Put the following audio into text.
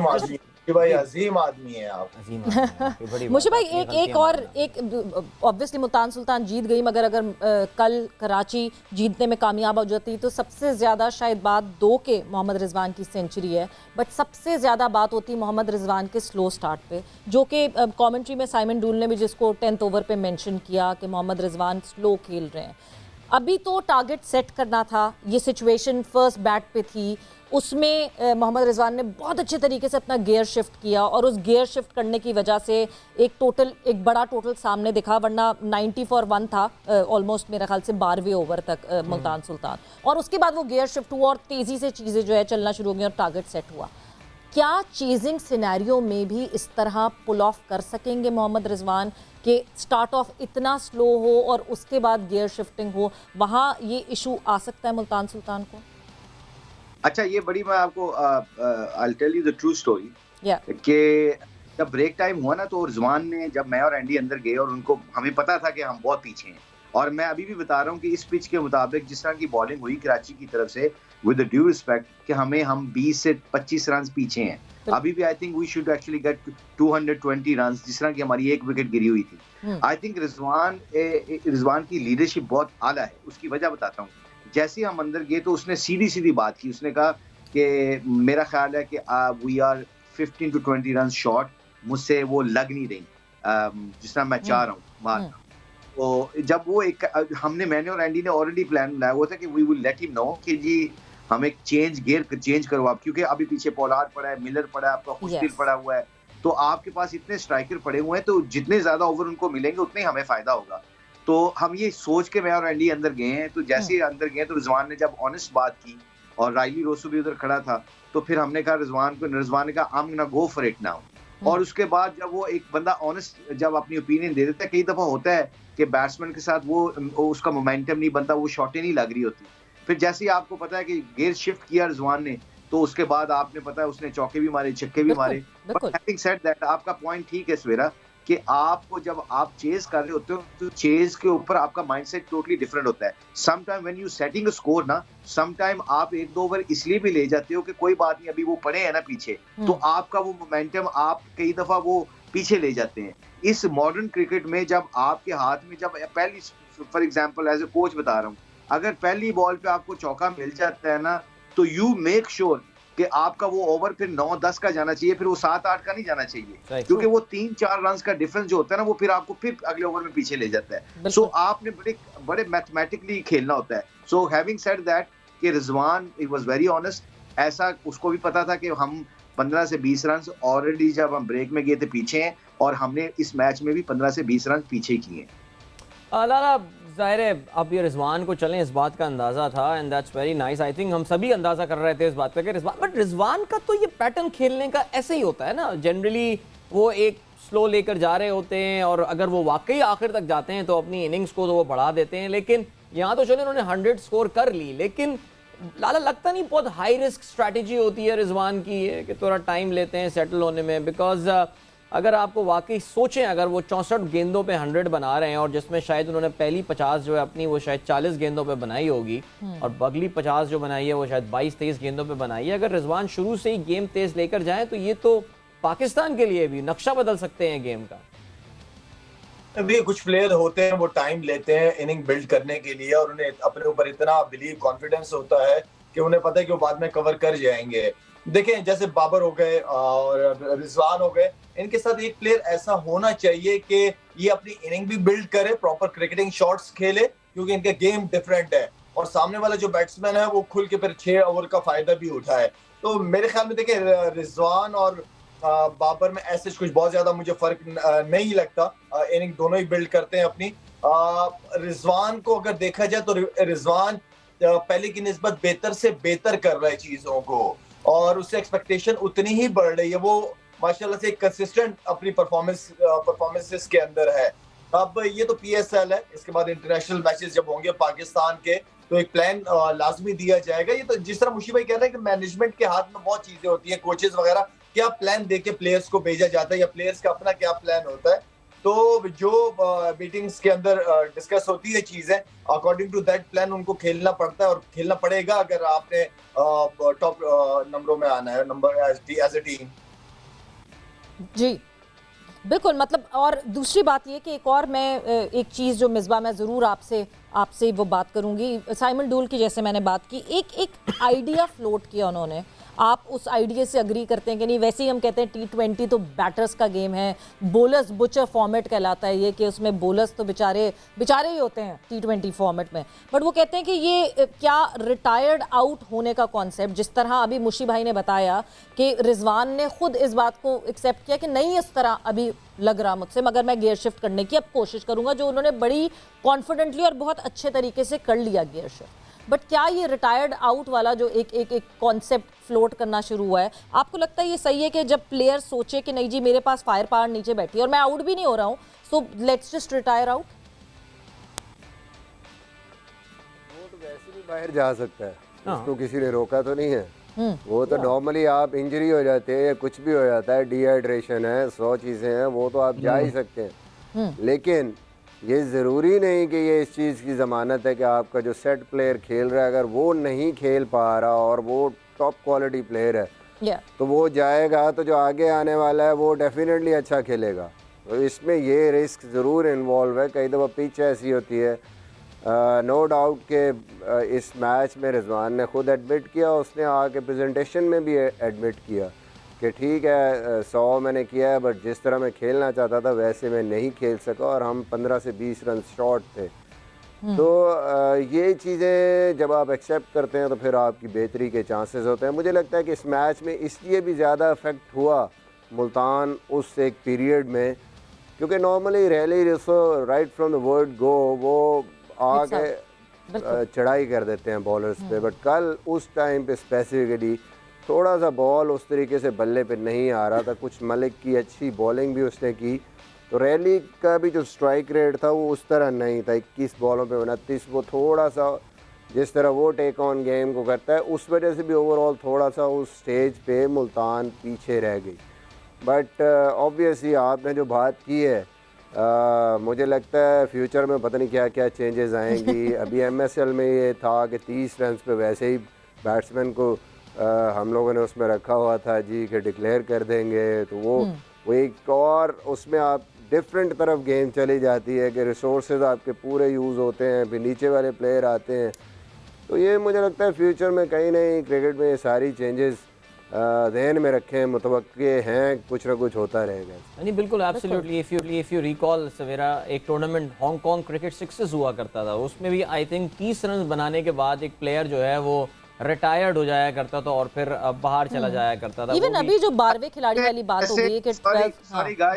आदमी कि भाई अजीम आदमी है आप। अजीम आदमी है, कोई बड़ी बात मुझे भाई अपनी एक गलतियां एक और मानना। एक ऑब्वियसली मुल्तान सुल्तान जीत गई, मगर अगर कल कराची जीतने में कामयाब हो जाती तो सबसे ज़्यादा शायद बात 2 के मोहम्मद रिजवान की सेंचुरी है, बट सबसे ज़्यादा बात होती मोहम्मद रिजवान के स्लो स्टार्ट पे, जो कि कमेंट्री में साइमन डूल ने भी जिसको 10th ओवर पे मेंशन किया कि मोहम्मद रिजवान स्लो खेल रहे हैं। अभी तो टारगेट सेट करना था, ये सिचुएशन फर्स्ट बैट पे थी, उसमें मोहम्मद रिजवान ने बहुत अच्छे तरीके से अपना गियर शिफ्ट किया और उस गियर शिफ्ट करने की वजह से एक बड़ा टोटल सामने दिखा, वरना 90 फॉर 1 था ऑलमोस्ट मेरा ख्याल से 12वें ओवर तक मुल्तान सुल्तान, और उसके बाद वो गियर शिफ्ट हुआ और तेज़ी से चीज़ें जो है चलना शुरू हो गई और टारगेट सेट हुआ। क्या चेजिंग सिनेरियो में भी इस तरह पुल ऑफ कर सकेंगे मोहम्मद रिजवान कि स्टार्ट ऑफ इतना स्लो हो और उसके बाद गियर शिफ्टिंग हो, वहाँ ये इशू आ सकता है मुल्तान सुल्तान को? अच्छा, ये बड़ी मैं आपको I tell you the true story कि जब ब्रेक टाइम हुआ ना तो रिजवान ने, जब मैं और एंडी अंदर गए और उनको, हमें पता था कि हम बहुत पीछे हैं, और मैं अभी भी बता रहा हूँ कि इस पिच के मुताबिक जिस तरह की बॉलिंग हुई कराची की तरफ से, विद ड्यू रिस्पेक्ट, कि हम 20 से 25 रन पीछे हैं अभी भी। I think we should actually get 220 run, जिस तरह की हमारी एक विकेट गिरी हुई थी। आई थिंक रिजवान की लीडरशिप बहुत आला है। उसकी वजह बताता हूँ। जैसे हम अंदर गए तो उसने सीधी सीधी बात की, उसने कहा कि मेरा ख्याल है कि we are 15 to 20 run short, मुझसे वो लग नहीं रही जिस तरह मैं चाह रहा हूँ मारना। तो जब वो मैंने और एंडी ने ऑलरेडी प्लान बनाया हुआ था कि we will let him know कि जी हमें गियर चेंज करो आप, क्योंकि अभी पीछे पोलार्ड पड़ा है, मिलर पड़ा है, आपका खुशदिल पड़ा हुआ है, तो आपके पास इतने स्ट्राइकर पड़े हुए हैं, तो जितने ज्यादा ओवर उनको मिलेंगे उतने ही हमें फायदा होगा। तो हम ये सोच के मैं और एंडी अंदर गए हैं। तो जैसे ही अंदर गए तो रिजवान ने जब ऑनेस्ट बात की और राइली रोसो भी उधर खड़ा था, तो फिर हमने कहा रिजवान ने कहा I am gonna go for it now. और उसके बाद जब वो एक बंदा ऑनेस्ट जब अपनी ओपिनियन दे देता है, कई दफा होता है कि बैट्समैन के साथ वो उसका मोमेंटम नहीं बनता, वो शॉटें नहीं लग रही होती। फिर जैसे ही आपको पता है कि गियर शिफ्ट किया रिजवान ने, तो उसके बाद आपने पता है उसने चौके भी मारे, छक्के भी मारे। बट हैविंग सेड दैट, आपका पॉइंट ठीक है सवेरा, कि आपको जब आप चेज कर रहे होते हो तो चेज के ऊपर आपका माइंडसेट टोटली डिफरेंट होता है। Some time when you setting a score ना, सम टाइम आप 1-2 ओवर इसलिए भी ले जाते हो कि कोई बात नहीं, अभी वो पड़े हैं ना पीछे, तो आपका वो मोमेंटम आप कई दफा वो पीछे ले जाते हैं। इस मॉडर्न क्रिकेट में जब आपके हाथ में, जब पहली, for example as a coach बता रहा हूँ, अगर पहली बॉल पे आपको चौका मिल जाता है ना, तो यू मेक श्योर कि आपका वो ओवर फिर 9-10 का जाना चाहिए, फिर वो 7-8 का नहीं जाना चाहिए, क्योंकि वो 3-4 रन का डिफरेंस जो होता है ना, वो फिर आपको फिर अगले ओवर में पीछे ले जाता है। सो आपने बड़े मैथमेटिकली खेलना होता है। सो हैविंग सेड दैट कि Rizwan he was very honest, ऐसा उसको भी पता था कि हम 15 से 20 रन ऑलरेडी जब हम ब्रेक में गए थे पीछे हैं, और हमने इस मैच में भी 15 से 20 रन पीछे किए। लाला, ज़ाहिर है अब ये रिजवान को चलें इस बात का अंदाज़ा था, and that's very nice. I think हम सभी अंदाज़ा कर रहे थे इस बात का कि रिजवान का तो ये पैटर्न खेलने का ऐसे ही होता है ना। जनरली वो एक स्लो लेकर जा रहे होते हैं, और अगर वो वाकई आखिर तक जाते हैं तो अपनी इनिंग्स को तो वो बढ़ा देते हैं। लेकिन यहाँ तो चलो उन्होंने 100 स्कोर कर ली, लेकिन लाला लगता नहीं बहुत हाई रिस्क स्ट्रैटेजी होती है रिजवान की कि थोड़ा टाइम लेते हैं सेटल होने में? बिकॉज अगर आपको वाकई सोचें, अगर वो 64 गेंदों पे 100 बना रहे हैं, और जिसमें शायद उन्होंने पहली 50 जो है अपनी वो शायद 40 गेंदों पे बनाई होगी, और अगली 50 जो बनाई है वो शायद 22-23 गेंदों पे बनाई है। अगर रिजवान शुरू से ही गेम तेज लेकर जाए तो ये तो पाकिस्तान के लिए भी नक्शा बदल सकते हैं गेम का। अभी कुछ प्लेयर होते हैं वो टाइम लेते हैं इनिंग बिल्ड करने के लिए, और उन्हें अपने ऊपर इतना बिलीव कॉन्फिडेंस होता है कि उन्हें पता है कि वो बाद में कवर कर जाएंगे। देखें, जैसे बाबर हो गए और रिजवान हो गए, इनके साथ एक प्लेयर ऐसा होना चाहिए कि ये अपनी इनिंग भी बिल्ड करे, प्रॉपर क्रिकेटिंग शॉट्स खेले, क्योंकि इनका गेम डिफरेंट है, और सामने वाला जो बैट्समैन है वो खुल के फिर 6 ओवर का फायदा भी उठाए। तो मेरे ख्याल में देखिए, रिजवान और बाबर में ऐसे कुछ बहुत ज्यादा मुझे फर्क नहीं लगता। इनिंग दोनों ही बिल्ड करते हैं अपनी। रिजवान को अगर देखा जाए तो रिजवान पहले की निस्बत बेहतर से बेहतर कर रहा है चीजों को, और उससे एक्सपेक्टेशन उतनी ही बढ़ रही है। वो माशाल्लाह से कंसिस्टेंट अपनी परफॉर्मेंसेस के अंदर है। अब ये तो पीएसएल है, इसके बाद इंटरनेशनल मैचेस जब होंगे पाकिस्तान के, तो एक प्लान लाजमी दिया जाएगा। ये तो जिस तरह मुशी भाई कह रहे हैं कि मैनेजमेंट के हाथ में बहुत चीजें होती हैं, कोचेस वगैरह क्या प्लान देके प्लेयर्स को भेजा जाता है, या प्लेयर्स का अपना क्या प्लान होता है। तो जो मीटिंग्स के अंदर डिस्कस होती है चीजें, अकॉर्डिंग टू दैट प्लान उनको खेलना पड़ता है, और खेलना पड़ेगा अगर आपने टॉप नंबरों में आना है, नंबर एज ए टीम। जी बिल्कुल, मतलब और दूसरी बात ये कि एक और मैं एक चीज़ जो मिसबा मैं ज़रूर आपसे वो बात करूंगी, साइमन डूल की जैसे मैंने बात की, एक आइडिया फ्लोट किया उन्होंने, आप उस आइडिया से अग्री करते हैं कि नहीं? वैसे ही हम कहते हैं T20 तो बैटर्स का गेम है, बोलर्स बुचर फॉर्मेट कहलाता है ये, कि उसमें बोलर्स तो बेचारे ही होते हैं T20 फॉर्मेट में, बट वो कहते हैं कि ये क्या रिटायर्ड आउट होने का कॉन्सेप्ट, जिस तरह अभी मुशी भाई ने बताया कि रिजवान ने खुद इस बात को एक्सेप्ट किया कि नहीं इस तरह अभी लग रहा मुझसे, मगर मैं गियर शिफ्ट करने की अब कोशिश करूंगा, जो उन्होंने बड़ी कॉन्फिडेंटली और बहुत अच्छे तरीके से कर लिया गियर शिफ्ट। बट क्या ये रिटायर्ड आउट वाला जो एक कॉन्सेप्ट फ्लोट करना शुरू हुआ है, आपको लगता है ये सही है कि जब प्लेयर सोचे कि नहीं जी मेरे पास फायर पावर नीचे बैठी है और मैं आउट भी नहीं हो रहा हूँ, so let's just retire out? वो तो वैसे भी बाहर जा सकता है, उसको किसी ने रोका तो नहीं है। वो तो नॉर्मली आप इंजरी हो जाते हैं या कुछ भी हो जाता है, डिहाइड्रेशन है, 100 चीज़ें हैं, वो तो आप जा ही सकते हैं। लेकिन ये ज़रूरी नहीं कि ये इस चीज़ की ज़मानत है कि आपका जो सेट प्लेयर खेल रहा है अगर वो नहीं खेल पा रहा और वो टॉप क्वालिटी प्लेयर है तो वो जाएगा तो जो आगे आने वाला है वो डेफिनेटली अच्छा खेलेगा। तो इसमें ये रिस्क ज़रूर इन्वॉल्व है। कई दफ़ा पिच ऐसी होती है, नो डाउट के इस मैच में रिजवान ने खुद एडमिट किया, उसने आके प्रेजेंटेशन में भी एडमिट किया कि ठीक है 100 मैंने किया है बट जिस तरह मैं खेलना चाहता था वैसे मैं नहीं खेल सका और हम 15 से 20 रन शॉर्ट थे। तो ये चीज़ें जब आप एक्सेप्ट करते हैं तो फिर आपकी बेहतरी के चांसेस होते हैं। मुझे लगता है कि इस मैच में इसलिए भी ज़्यादा इफेक्ट हुआ मुल्तान उस एक पीरियड में, क्योंकि normally rally right from the word go वो आगे चढ़ाई कर देते हैं बॉलर्स पे, बट कल उस टाइम पे स्पेसिफिकली थोड़ा सा बॉल उस तरीके से बल्ले पे नहीं आ रहा था। कुछ मलिक की अच्छी बॉलिंग भी उसने की, तो रैली का भी जो स्ट्राइक रेट था वो उस तरह नहीं था, 21 बॉलों पे 29, वो थोड़ा सा जिस तरह वो टेक ऑन गेम को करता है उस वजह से भी ओवरऑल थोड़ा सा उस स्टेज पे मुल्तान पीछे रह गई। बट ऑब्वियसली आपने जो बात की है, मुझे लगता है फ्यूचर में पता नहीं क्या क्या चेंजेस आएंगी। अभी MSL में ये था कि 30 रन पे वैसे ही बैट्समैन को हम लोगों ने उसमें रखा हुआ था जी कि डिक्लेयर कर देंगे, तो वो एक और उसमें आप डिफरेंट तरफ गेम चली जाती है कि रिसोर्सेज आपके पूरे यूज़ होते हैं, फिर नीचे वाले प्लेयर आते हैं। तो ये मुझे लगता है फ्यूचर में कहीं नहीं क्रिकेट में ये सारी चेंजेस ध्यान में रखें, मुतवक्के हैं, कुछ ना कुछ होता रहेगा। नहीं बिल्कुल एब्सोल्युटली। इफ यू रिकॉल सवेरा, एक टूर्नामेंट हांगकांग क्रिकेट सिक्सेस हुआ करता था, उसमें भी आई थिंक 30 रन बनाने के बाद एक प्लेयर जो है वो रिटायर्ड हो जाया करता था और फिर बाहर चला जाया करता था। इवन अभी जो 12वें खिलाड़ी वाली बात हो गई है कि 12